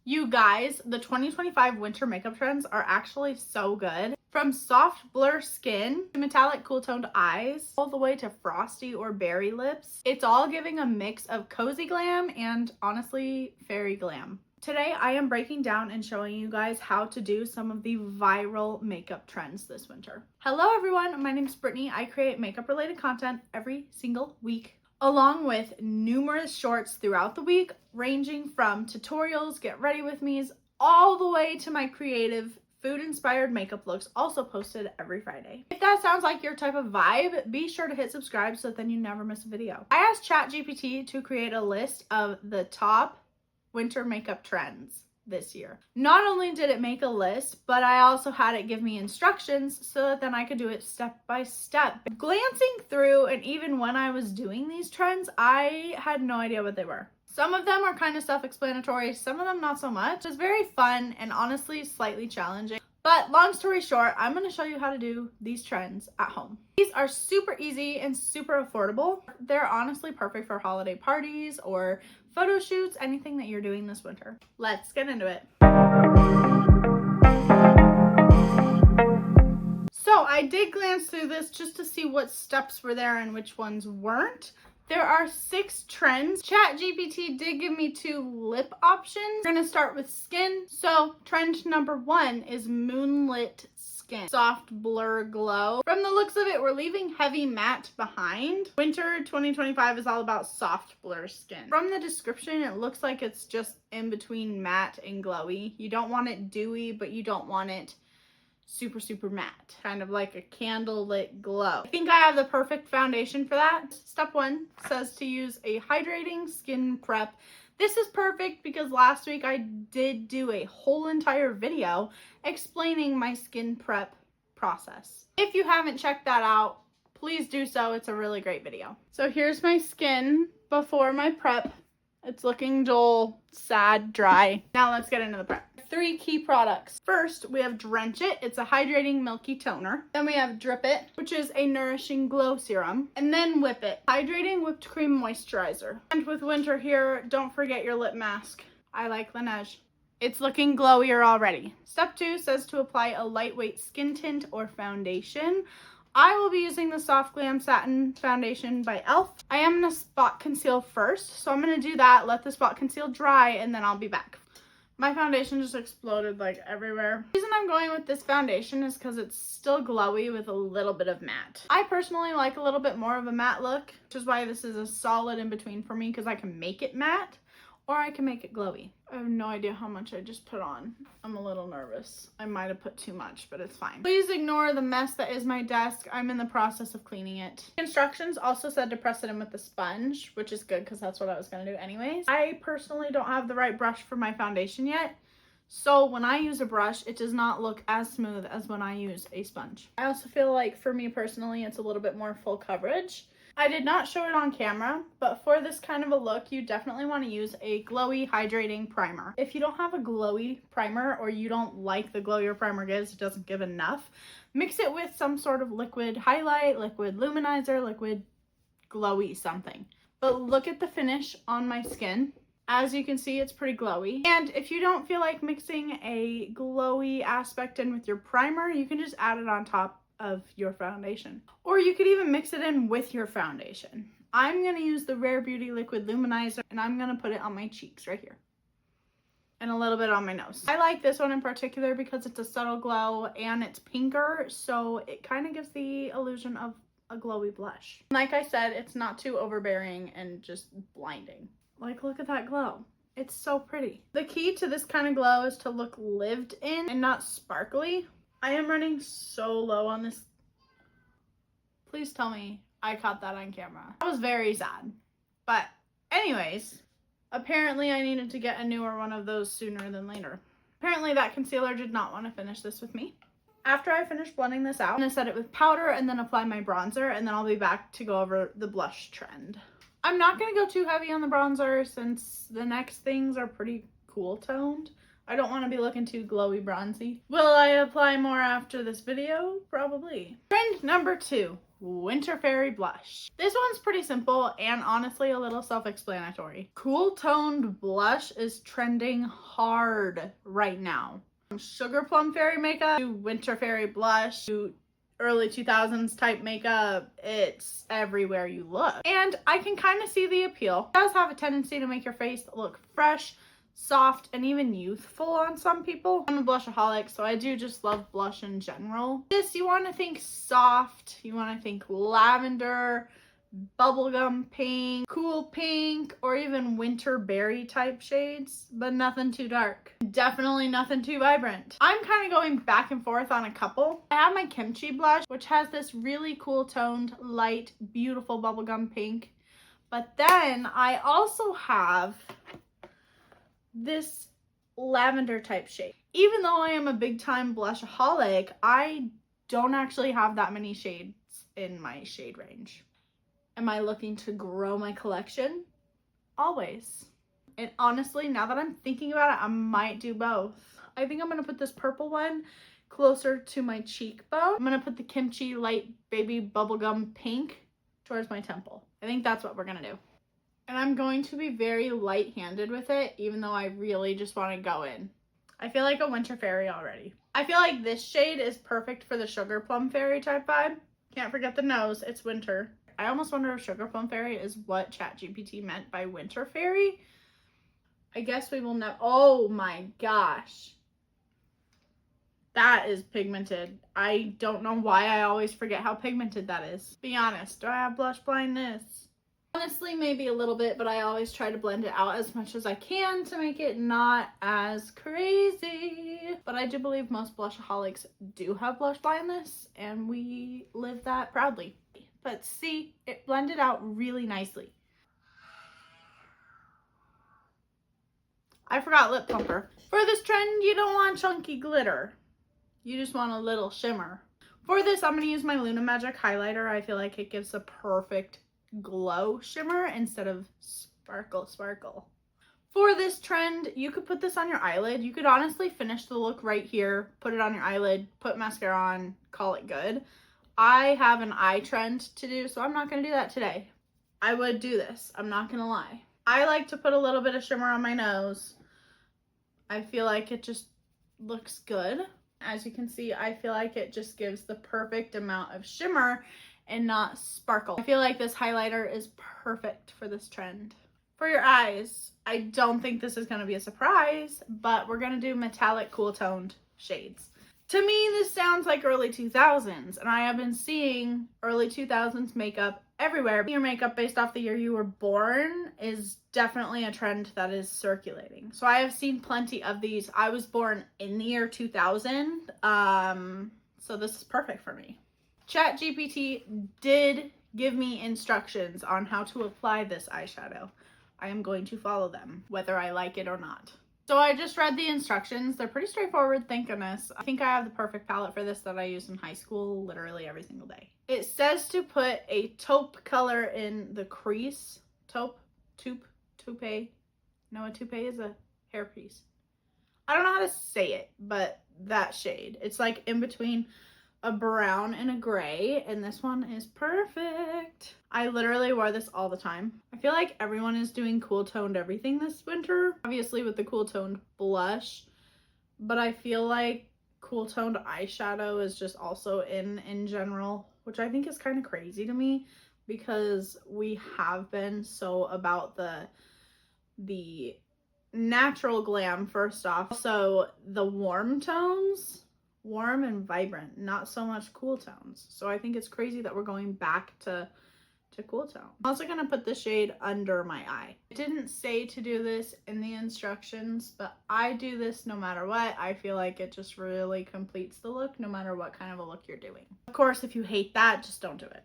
You guys, the 2025 winter makeup trends are actually so good. From soft blur skin to metallic cool toned eyes, all the way to frosty or berry lips, it's all giving a mix of cozy glam and honestly fairy glam. Today I am breaking down and showing you guys how to do some of the viral makeup trends this winter. Hello everyone, my name is Brittany. I create makeup related content every single week, along with numerous shorts throughout the week, ranging from tutorials, get ready with me's, all the way to my creative food-inspired makeup looks, also posted every Friday. If that sounds like your type of vibe, be sure to hit subscribe so that then you never miss a video. I asked Chat GPT to create a list of the top winter makeup trends this year. Not only did it make a list, but I also had it give me instructions so that then I could do it step by step. Glancing through, and even when I was doing these trends, I had no idea what they were. Some of them are kind of self-explanatory, some of them not so much. It's very fun and honestly slightly challenging. But long story short, I'm going to show you how to do these trends at home. These are super easy and super affordable. They're honestly perfect for holiday parties or photo shoots, anything that you're doing this winter. Let's get into it. So I did glance through this just to see what steps were there and which ones weren't. There are 6 trends. Chat GPT did give me 2 lip options. We're gonna start with skin. So trend number 1 is moonlit skin. Soft blur glow. From the looks of it, we're leaving heavy matte behind. Winter 2025 is all about soft blur skin. From the description, it looks like it's just in between matte and glowy. You don't want it dewy, but you don't want it super matte, kind of like a candle lit glow. I think I have the perfect foundation for that. Step 1 says to use a hydrating skin prep. This is perfect because last week I did do a whole entire video explaining my skin prep process. If you haven't checked that out, please do so. It's a really great video. So here's my skin before my prep. It's looking dull, sad, dry. Now let's get into the prep. 3 key products. First, we have Drench It. It's a hydrating milky toner. Then we have Drip It, which is a nourishing glow serum. And then Whip It, hydrating whipped cream moisturizer. And with winter here, don't forget your lip mask. I like Laneige. It's looking glowier already. Step 2 says to apply a lightweight skin tint or foundation. I will be using the Soft Glam Satin Foundation by e.l.f. I am going to spot conceal first, so I'm going to do that, let the spot conceal dry, and then I'll be back. My foundation just exploded like everywhere. The reason I'm going with this foundation is because it's still glowy with a little bit of matte. I personally like a little bit more of a matte look, which is why this is a solid in between for me, because I can make it matte or I can make it glowy. I have no idea how much I just put on. I'm a little nervous. I might have put too much, but it's fine. Please ignore the mess that is my desk. I'm in the process of cleaning it. Instructions also said to press it in with the sponge, which is good because that's what I was gonna do anyways. I personally don't have the right brush for my foundation yet, so when I use a brush, it does not look as smooth as when I use a sponge. I also feel like for me personally, it's a little bit more full coverage. I did not show it on camera, but for this kind of a look, you definitely want to use a glowy hydrating primer. If you don't have a glowy primer or you don't like the glow your primer gives, it doesn't give enough, mix it with some sort of liquid highlight, liquid luminizer, liquid glowy something. But look at the finish on my skin. As you can see, it's pretty glowy. And if you don't feel like mixing a glowy aspect in with your primer, you can just add it on top of your foundation. Or you could even mix it in with your foundation. I'm going to use the Rare Beauty Liquid Luminizer, and I'm going to put it on my cheeks right here. And a little bit on my nose. I like this one in particular because it's a subtle glow and it's pinker, so it kind of gives the illusion of a glowy blush. Like I said, it's not too overbearing and just blinding. Like, look at that glow. It's so pretty. The key to this kind of glow is to look lived in and not sparkly. I am running so low on this. Please tell me I caught that on camera. I was very sad. But anyways, apparently I needed to get a newer one of those sooner than later. Apparently that concealer did not want to finish this with me. After I finish blending this out, I'm going to set it with powder and then apply my bronzer, and then I'll be back to go over the blush trend. I'm not going to go too heavy on the bronzer since the next things are pretty cool toned. I don't want to be looking too glowy bronzy. Will I apply more after this video? Probably. Trend number 2. Winter Fairy Blush. This one's pretty simple and honestly a little self-explanatory. Cool toned blush is trending hard right now. From Sugar Plum Fairy makeup to Winter Fairy Blush to early 2000s type makeup, it's everywhere you look. And I can kind of see the appeal. It does have a tendency to make your face look fresh, soft, and even youthful on some people. I'm a blushaholic, so I do just love blush in general. This, you want to think soft, you want to think lavender, bubblegum pink, cool pink, or even winter berry type shades, but nothing too dark. Definitely nothing too vibrant. I'm kind of going back and forth on a couple. I have my Kimchi blush, which has this really cool toned, light, beautiful bubblegum pink. But then I also have this lavender type shade. Even though I am a big time blushaholic, I don't actually have that many shades in my shade range. Am I looking to grow my collection? Always. And honestly, now that I'm thinking about it, I might do both. I think I'm going to put this purple one closer to my cheekbone. I'm going to put the Kimchi light baby bubblegum pink towards my temple. I think that's what we're going to do. And I'm going to be very light-handed with it, even though I really just want to go in. I feel like a winter fairy already. I feel like this shade is perfect for the Sugar Plum Fairy type vibe. Can't forget the nose, it's winter. I almost wonder if Sugar Plum Fairy is what Chat GPT meant by Winter Fairy. I guess we will know. Oh my gosh. That is pigmented. I don't know why I always forget how pigmented that is. Be honest, do I have blush blindness? Honestly, maybe a little bit, but I always try to blend it out as much as I can to make it not as crazy. But I do believe most blushaholics do have blush blindness, and we live that proudly. But see, it blended out really nicely. I forgot lip plumper. For this trend, you don't want chunky glitter. You just want a little shimmer. For this, I'm going to use my Luna Magic highlighter. I feel like it gives a perfect glow shimmer instead of sparkle. For this trend, you could put this on your eyelid. You could honestly finish the look right here, put it on your eyelid, put mascara on, call it good. I have an eye trend to do, so I'm not going to do that today. I would do this. I'm not going to lie. I like to put a little bit of shimmer on my nose. I feel like it just looks good. As you can see, I feel like it just gives the perfect amount of shimmer and not sparkle. I feel like this highlighter is perfect for this trend. For your eyes, I don't think this is going to be a surprise, but we're going to do metallic cool toned shades. To me, this sounds like early 2000s, and I have been seeing early 2000s makeup everywhere. Your makeup based off the year you were born is definitely a trend that is circulating. So I have seen plenty of these. I was born in the year 2000, so this is perfect for me. Chat GPT did give me instructions on how to apply this eyeshadow. I am going to follow them, whether I like it or not. So I just read the instructions. They're pretty straightforward, thank goodness. I think I have the perfect palette for this that I use in high school literally every single day. It says to put a taupe color in the crease. Taupe? No, a toupee is a hairpiece. I don't know how to say it, but that shade. It's like in between a brown and a gray, and this one is perfect. I literally wore this all the time. I feel like everyone is doing cool toned everything this winter, obviously with the cool toned blush, but I feel like cool toned eyeshadow is just also in general, which I think is kind of crazy to me because we have been so about the natural glam first off, so the warm tones, warm and vibrant, not so much cool tones. So I think it's crazy that we're going back to cool tone. I'm also going to put the shade under my eye. It didn't say to do this in the instructions, but I do this no matter what. I feel like it just really completes the look no matter what kind of a look you're doing. Of course, if you hate that, just don't do it.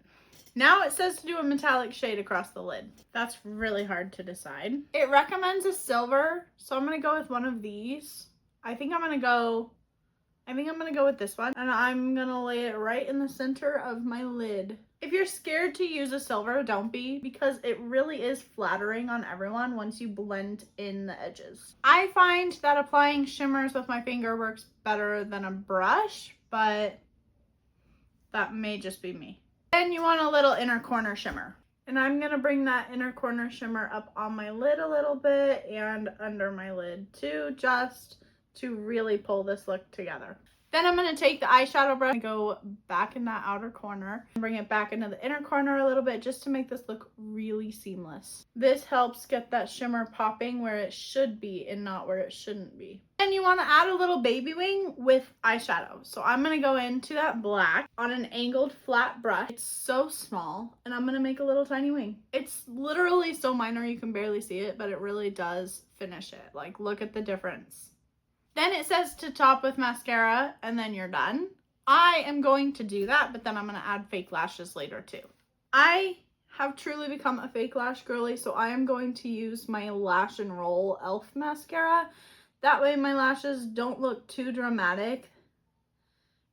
Now it says to do a metallic shade across the lid. That's really hard to decide. It recommends a silver, so I'm going to go with one of these. I think I'm going to go with this one, and I'm going to lay it right in the center of my lid. If you're scared to use a silver, don't be, because it really is flattering on everyone once you blend in the edges. I find that applying shimmers with my finger works better than a brush, but that may just be me. Then you want a little inner corner shimmer. And I'm going to bring that inner corner shimmer up on my lid a little bit and under my lid too, just to really pull this look together. Then I'm going to take the eyeshadow brush and go back in that outer corner and bring it back into the inner corner a little bit just to make this look really seamless. This helps get that shimmer popping where it should be and not where it shouldn't be. And you want to add a little baby wing with eyeshadow. So I'm going to go into that black on an angled flat brush. It's so small and I'm going to make a little tiny wing. It's literally so minor you can barely see it, but it really does finish it. Like, look at the difference. Then it says to top with mascara and then you're done. I am going to do that, but then I'm going to add fake lashes later too. I have truly become a fake lash girly, so I am going to use my Lash and Roll e.l.f. mascara. That way my lashes don't look too dramatic,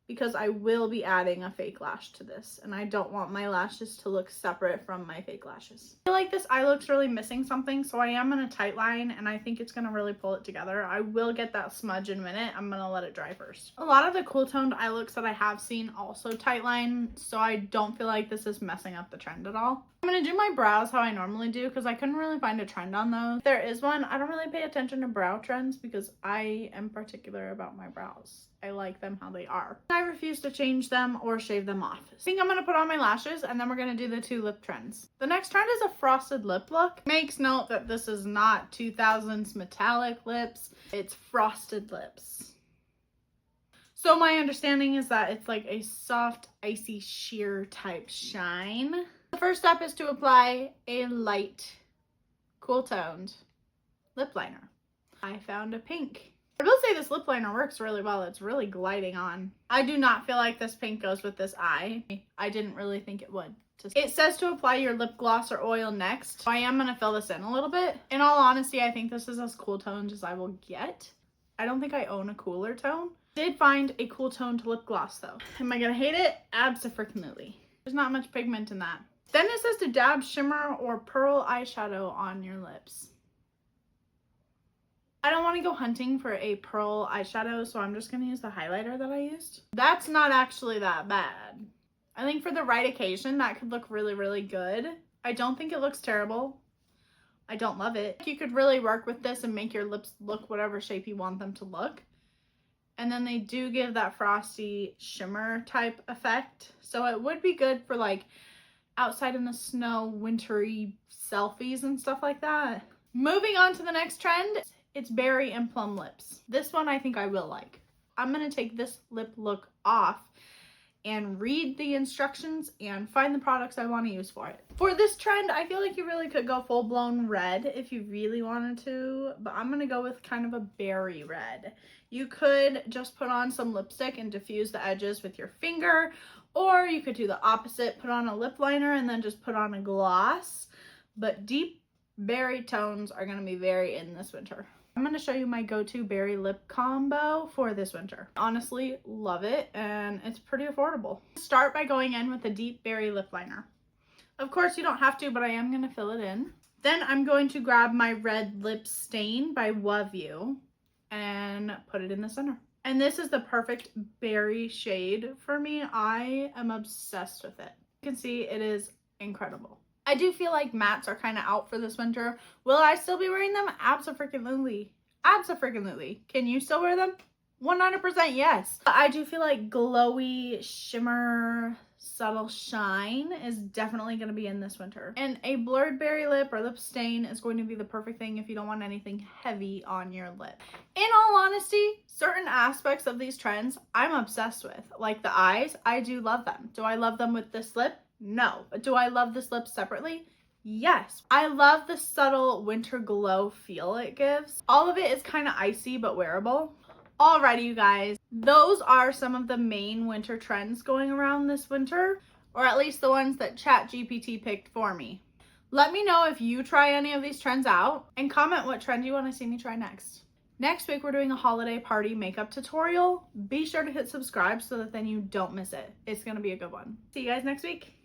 because I will be adding a fake lash to this and I don't want my lashes to look separate from my fake lashes. I feel like this eye looks really missing something, so I am going to tight line and I think it's going to really pull it together. I will get that smudge in a minute. I'm going to let it dry first. A lot of the cool toned eye looks that I have seen also tight line, so I don't feel like this is messing up the trend at all. I'm going to do my brows how I normally do because I couldn't really find a trend on those. If there is one, I don't really pay attention to brow trends because I am particular about my brows. I like them how they are. I refuse to change them or shave them off. I think I'm going to put on my lashes and then we're going to do the two lip trends. The next trend is a frosted lip look. Makes note that this is not 2000s metallic lips. It's frosted lips. So my understanding is that it's like a soft, icy, sheer type shine. The first step is to apply a light, cool toned lip liner. I found a pink. I will say this lip liner works really well. It's really gliding on. I do not feel like this pink goes with this eye. I didn't really think it would. It says to apply your lip gloss or oil next. So I am going to fill this in a little bit. In all honesty, I think this is as cool toned as I will get. I don't think I own a cooler tone. Did find a cool toned lip gloss though. Am I going to hate it? Abso-freaking-lutely. There's not much pigment in that. Then it says to dab shimmer or pearl eyeshadow on your lips. I don't want to go hunting for a pearl eyeshadow, so I'm just going to use the highlighter that I used. That's not actually that bad. I think for the right occasion, that could look really, really good. I don't think it looks terrible. I don't love it. You could really work with this and make your lips look whatever shape you want them to look. And then they do give that frosty shimmer type effect. So it would be good for like outside in the snow, wintry selfies and stuff like that. Moving on to the next trend. It's berry and plum lips. This one I think I will like. I'm going to take this lip look off and read the instructions and find the products I want to use for it. For this trend, I feel like you really could go full-blown red if you really wanted to, but I'm going to go with kind of a berry red. You could just put on some lipstick and diffuse the edges with your finger, or you could do the opposite, put on a lip liner and then just put on a gloss, but deep berry tones are going to be very in this winter. I'm going to show you my go-to berry lip combo for this winter. Honestly, love it, and it's pretty affordable. Start by going in with a deep berry lip liner. Of course, you don't have to, but I am going to fill it in. Then I'm going to grab my red lip stain by Woview and put it in the center. And this is the perfect berry shade for me. I am obsessed with it. You can see it is incredible. I do feel like mattes are kind of out for this winter. Will I still be wearing them? Abso-freaking-lutely. Abso-freaking-lutely. Can you still wear them? 100% yes. I do feel like glowy, shimmer, subtle shine is definitely going to be in this winter. And a blurred berry lip or lip stain is going to be the perfect thing if you don't want anything heavy on your lip. In all honesty, certain aspects of these trends I'm obsessed with. Like the eyes, I do love them. Do I love them with this lip? No. But do I love this lip separately? Yes. I love the subtle winter glow feel it gives. All of it is kind of icy but wearable. Alrighty, you guys. Those are some of the main winter trends going around this winter, or at least the ones that Chat GPT picked for me. Let me know if you try any of these trends out and comment what trend you want to see me try next. Next week, we're doing a holiday party makeup tutorial. Be sure to hit subscribe so that then you don't miss it. It's going to be a good one. See you guys next week.